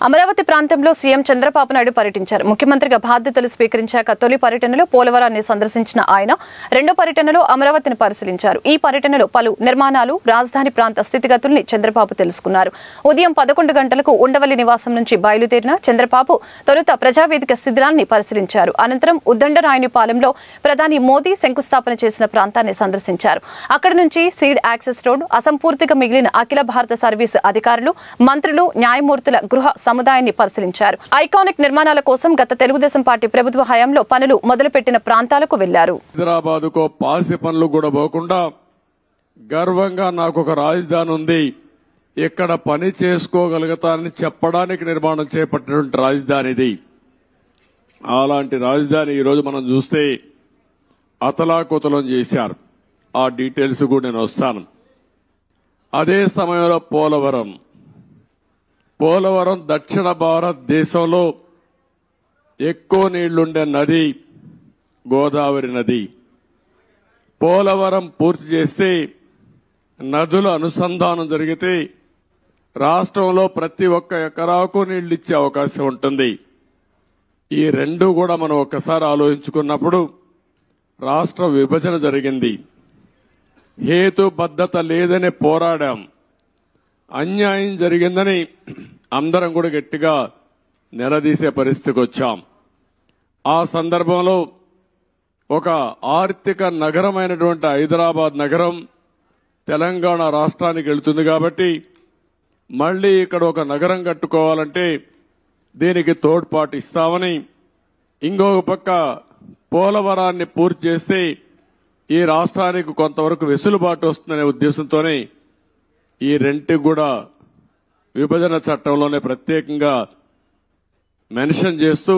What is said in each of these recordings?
అమరావతి ప్రాంతంలో సీఎం చంద్రబాబు నాయుడు పర్యటించారు. ముఖ్యమంత్రిగా బాధ్యతలు స్వీకరించాక తొలి పర్యటనలో పోలవరాన్ని సందర్శించిన ఆయన రెండో పర్యటనలో అమరావతిని పరిశీలించారు. ఈ పర్యటనలో పలు నిర్మాణాలు, రాజధాని ప్రాంత స్థితిగతుల్ని చంద్రబాబు తెలుసుకున్నారు. ఉదయం 11 గంటలకు ఉండవల్లి నివాసం నుంచి బయలుదేరిన చంద్రబాబు తొలుత ప్రజావేదిక శిథిలాన్ని పరిశీలించారు. అనంతరం ఉద్దండరాయునిపాలెంలో ప్రధాని మోదీ శంకుస్థాపన చేసిన ప్రాంతాన్ని సందర్శించారు. అక్కడి నుంచి సీడ్ యాక్సెస్ రోడ్, అసంపూర్తిగా మిగిలిన అఖిల భారత సర్వీసు అధికారులు, మంత్రులు, న్యాయమూర్తుల గృహ సముదాయాన్ని పరిశీలించారు. ఐకానిక్ నిర్మాణాల కోసం గత తెలుగుదేశం పార్టీ ప్రభుత్వ హయాంలో పనులు మొదలుపెట్టిన ప్రాంతాలకు వెళ్లారు. హైదరాబాద్కు పాసి పనులు కూడా పోకుండా గర్వంగా నాకు ఒక రాజధాని ఉంది, ఇక్కడ పని చేసుకోగలుగుతానని చెప్పడానికి నిర్మాణం చేపట్టినటువంటి రాజధాని ఇది. అలాంటి రాజధాని ఈరోజు మనం చూస్తే అతలాకుతలం చేశారు. ఆ డీటెయిల్స్ కూడా నేను వస్తాను. అదే సమయంలో పోలవరం దక్షిణ భారతదేశంలో ఎక్కువ నీళ్లుండే నది గోదావరి నది. పోలవరం పూర్తి చేస్తే నదుల అనుసంధానం జరిగితే రాష్ట్రంలో ప్రతి ఒక్క ఎకరాకు నీళ్లు ఇచ్చే అవకాశం ఉంటుంది. ఈ రెండు కూడా మనం ఒక్కసారి ఆలోచించుకున్నప్పుడు రాష్ట్ర విభజన జరిగింది. హేతుబద్ధత లేదని పోరాడాం. అన్యాయం జరిగిందని అందరం కూడా గట్టిగా నిలదీసే పరిస్థితికి వచ్చాం. ఆ సందర్భంలో ఒక ఆర్థిక నగరమైనటువంటి హైదరాబాద్ నగరం తెలంగాణ రాష్ట్రానికి వెళ్తుంది కాబట్టి మళ్లీ ఇక్కడ ఒక నగరం కట్టుకోవాలంటే దీనికి తోడ్పాటు ఇస్తామని, ఇంకొక పక్క పోలవరాన్ని పూర్తి చేస్తే ఈ రాష్ట్రానికి కొంతవరకు వెసులుబాటు వస్తుందనే ఉద్దేశంతోనే ఈ రెంటికి కూడా విభజన చట్టంలోనే ప్రత్యేకంగా మెన్షన్ చేస్తూ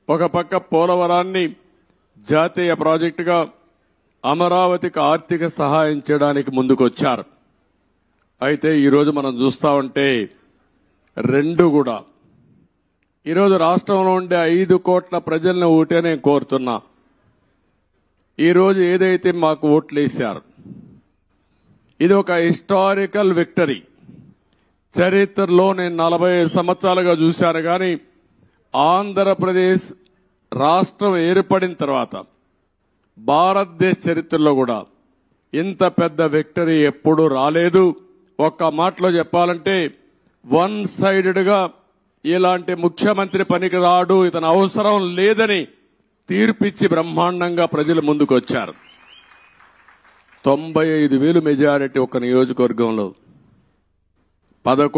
ఒక పక్క పోలవరాన్ని జాతీయ ప్రాజెక్టుగా, అమరావతికి ఆర్థిక సహాయం చేయడానికి ముందుకొచ్చారు. అయితే ఈరోజు మనం చూస్తా ఉంటే రెండు కూడా ఈరోజు రాష్ట్రంలో ఉండే 5 కోట్ల ప్రజలను ఓటే నేను కోరుతున్నా. ఈరోజు ఏదైతే మాకు ఓట్లు వేశారు ఇది ఒక హిస్టారికల్ విక్టరీ. చరిత్రలో నేను 45 సంవత్సరాలుగా చూశాను కానీ ఆంధ్రప్రదేశ్ రాష్ట్రం ఏర్పడిన తర్వాత భారతదేశ చరిత్రలో కూడా ఇంత పెద్ద విక్టరీ ఎప్పుడూ రాలేదు. ఒక్క మాటలో చెప్పాలంటే వన్ సైడెడ్ గా ఇలాంటి ముఖ్యమంత్రి పనికి రాడు, ఇతను అవసరం లేదని తీర్పిచ్చి బ్రహ్మాండంగా ప్రజలు ముందుకు వచ్చారు. 95,000 మెజారిటీ ఒక నియోజకవర్గంలో 11